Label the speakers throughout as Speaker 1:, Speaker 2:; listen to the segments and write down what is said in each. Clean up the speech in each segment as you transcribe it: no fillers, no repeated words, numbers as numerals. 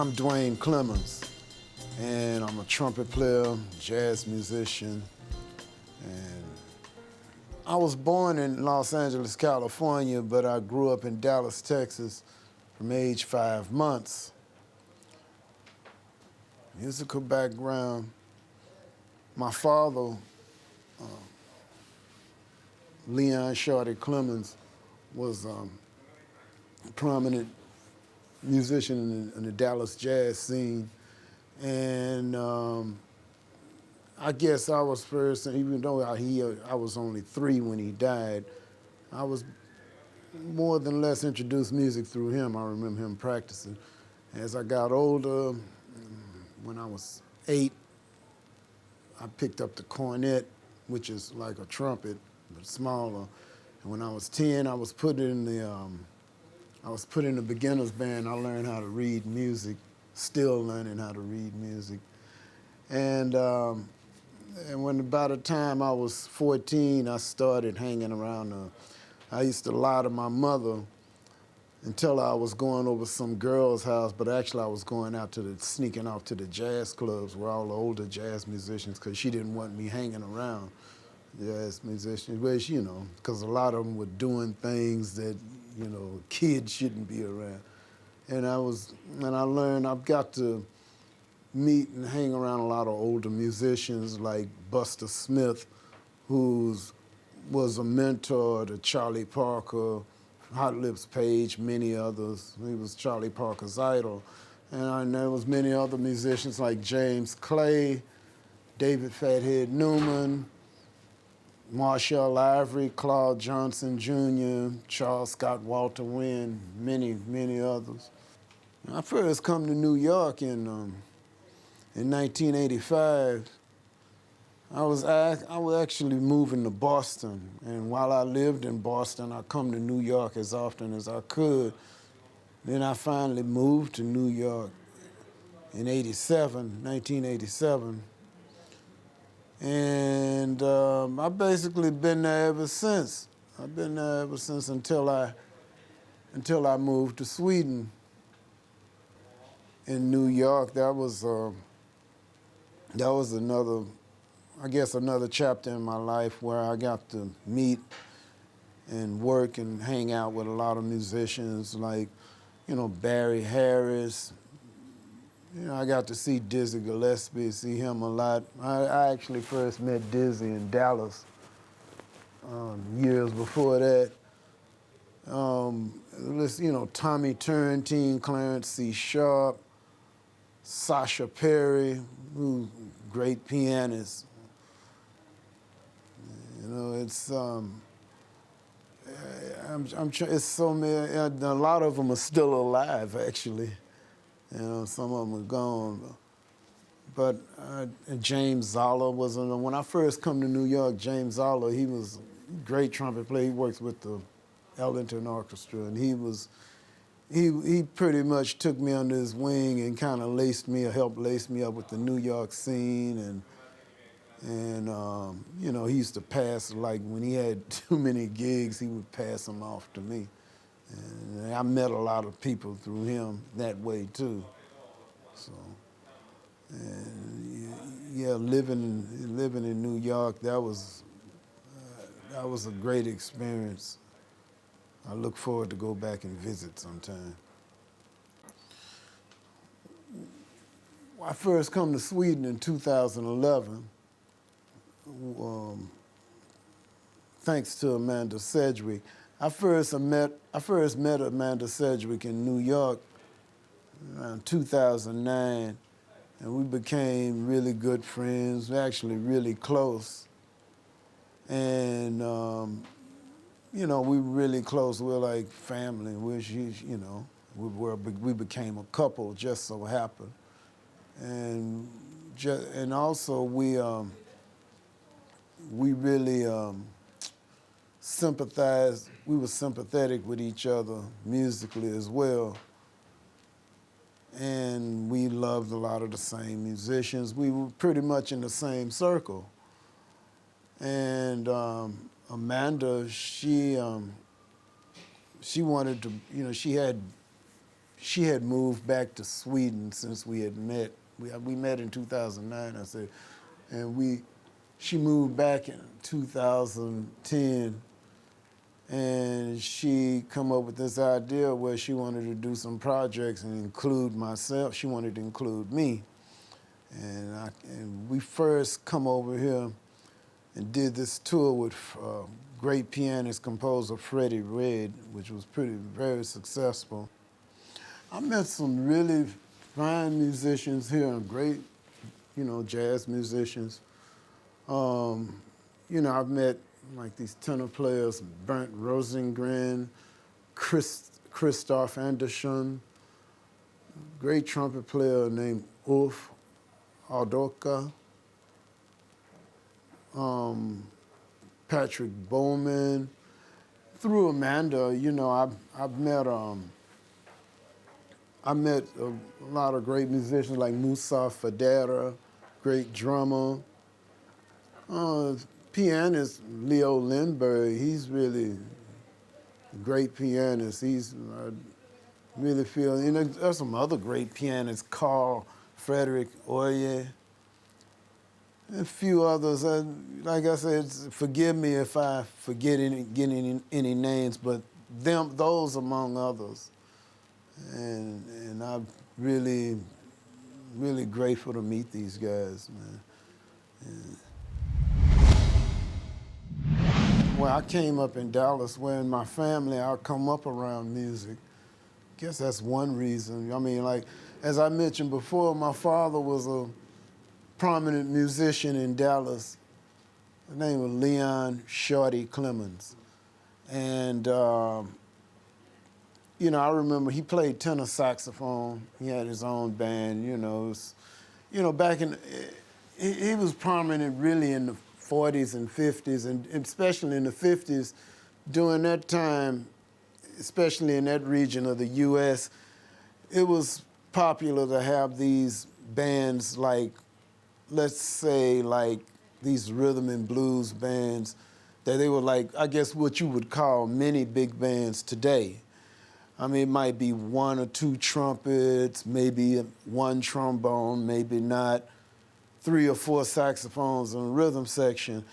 Speaker 1: I'm Dwayne Clemons, and I'm a trumpet player, jazz musician, and I was born in Los Angeles, California, but I grew up in Dallas, Texas from age 5 months. Musical background, my father, Leon Shorty Clemons, was a prominent musician in the Dallas jazz scene. And I guess I was first, even though I was only 3 when he died, I was more than less introduced music through him. I remember him practicing. As I got older, when I was 8, I picked up the cornet, which is like a trumpet, but smaller. And when I was 10, I was put in the beginner's band. I learned how to read music, still learning how to read music. And when by the time I was 14, I started hanging around. I used to lie to my mother and tell her I was going over some girl's house, but actually I was going out sneaking off to the jazz clubs where all the older jazz musicians, because she didn't want me hanging around jazz musicians, which, because a lot of them were doing things that, kids shouldn't be around. And I learned I've got to meet and hang around a lot of older musicians like Buster Smith, who was a mentor to Charlie Parker, Hot Lips Page, many others. He was Charlie Parker's idol. And there was many other musicians like James Clay, David Fathead Newman, Marshall Ivory, Claude Johnson Jr., Charles Scott Walter Wynn, many, many others. When I first come to New York in 1985, I was actually moving to Boston, and while I lived in Boston, I come to New York as often as I could. Then I finally moved to New York in 1987, and I've basically been there ever since. I've been there ever since until I moved to Sweden. In New York, that was another chapter in my life where I got to meet and work and hang out with a lot of musicians like, Barry Harris. I got to see Dizzy Gillespie, see him a lot. I actually first met Dizzy in Dallas years before that. Tommy Turrentine, Clarence C. Sharp, Sasha Perry, who's a great pianist. It's it's so many. A lot of them are still alive, actually. Some of them are gone. But James Zoller was when I first come to New York. James Zoller, he was a great trumpet player. He works with the Ellington Orchestra, and he pretty much took me under his wing and kind of helped lace me up with the New York scene. And he used to pass, like when he had too many gigs, he would pass them off to me. And I met a lot of people through him that way too. So, and yeah, living in New York, that was a great experience. I look forward to go back and visit sometime. I first come to Sweden in 2011, thanks to Amanda Sedgwick. I first met Amanda Sedgwick in New York around 2009, and we became really good friends, actually really close. And we were really close. We were like family. We became a couple, just so happened. And also we really sympathized. We were sympathetic with each other musically as well. And we loved a lot of the same musicians. We were pretty much in the same circle. And Amanda, she wanted to, she she had moved back to Sweden since we had met. We met in 2009, I said, and she moved back in 2010, and she come up with this idea where she wanted to do some projects and include myself. She wanted to include me. And we first come over here and did this tour with great pianist composer Freddie Redd, which was very successful. I met some really fine musicians here, and great, jazz musicians. I've met like these tenor players, Bernd Rosengren, Christoph Andersson, great trumpet player named Ulf Aldoka, Patrick Bowman. Through Amanda, I met a lot of great musicians like Musa Fadera, great drummer. Pianist Leo Lindbergh, he's really a great pianist. I really feel, there's some other great pianists, Carl Frederick Oye, and a few others. Like I said, forgive me if I forget any names, but those among others. And I'm really, really grateful to meet these guys, man. And, well, I came up in Dallas where in my family I come up around music. Guess that's one reason. I mean, like, as I mentioned before, my father was a prominent musician in Dallas. His name was Leon Shorty Clemons. And, I remember he played tenor saxophone. He had his own band, back in, he was prominent really in the 40s and 50s, and especially in the 50s. During that time, especially in that region of the U.S., it was popular to have these bands like, let's say, like these rhythm and blues bands, that they were like, I guess what you would call mini big bands today. I mean, it might be one or two trumpets, maybe one trombone, maybe not, 3 or 4 saxophones in the rhythm section.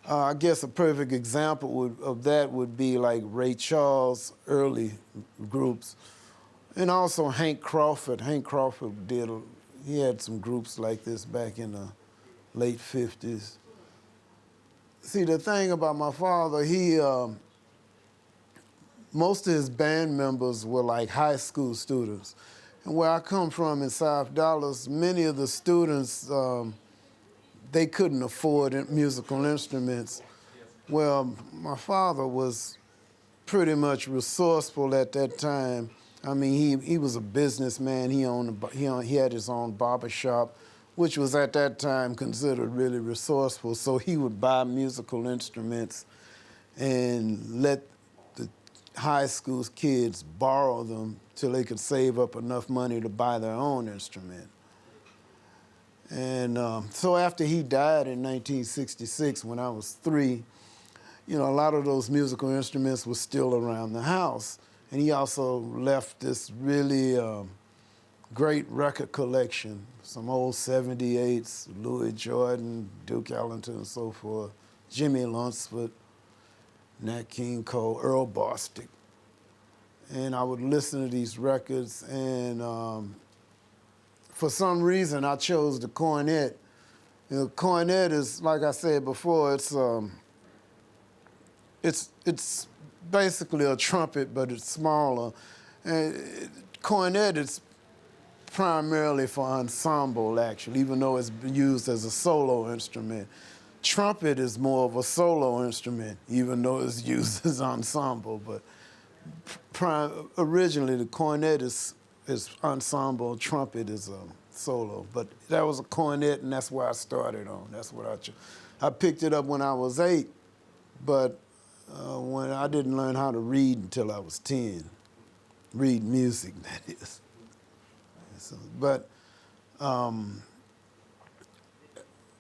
Speaker 1: I guess a perfect example of that would be like Ray Charles' early groups. And also Hank Crawford. Hank Crawford he had some groups like this back in the late 50s. See, the thing about my father, most of his band members were like high school students. And where I come from in South Dallas, many of the students, they couldn't afford musical instruments. Well, my father was pretty much resourceful at that time. I mean, he was a businessman. He had his own barber shop, which was at that time considered really resourceful. So he would buy musical instruments and let the high school kids borrow them till they could save up enough money to buy their own instrument. And so after he died in 1966, when I was 3, a lot of those musical instruments were still around the house. And he also left this really great record collection, some old 78s, Louis Jordan, Duke Ellington, and so forth, Jimmy Lunceford, Nat King Cole, Earl Bostic. And I would listen to these records, and for some reason I chose the cornet. Cornet is, like I said before, it's basically a trumpet, but it's smaller. And cornet is primarily for ensemble, actually, even though it's used as a solo instrument. Trumpet is more of a solo instrument, even though it's used as ensemble. But originally, the cornet is ensemble, trumpet is solo. But that was a cornet, and that's where I started on. That's what I picked it up when I was 8, but when I didn't learn how to read until I was 10. Read music, that is. So, but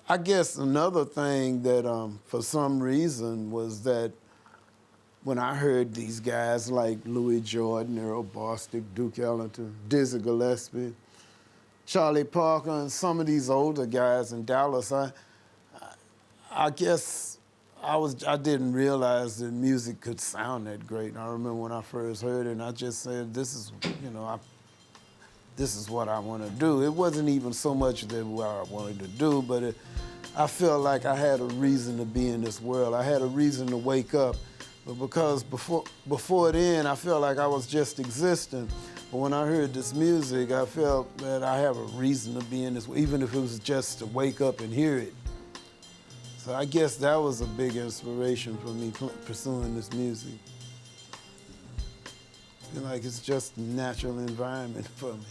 Speaker 1: I guess another thing that for some reason was that when I heard these guys like Louis Jordan, Earl Bostic, Duke Ellington, Dizzy Gillespie, Charlie Parker, and some of these older guys in Dallas, I guess I didn't realize that music could sound that great. And I remember when I first heard it, and I just said, this is, this is what I want to do. It wasn't even so much that what I wanted to do, but I felt like I had a reason to be in this world. I had a reason to wake up. But because before then, I felt like I was just existing. But when I heard this music, I felt that I have a reason to be in this, even if it was just to wake up and hear it. So I guess that was a big inspiration for me pursuing this music. I feel like it's just a natural environment for me.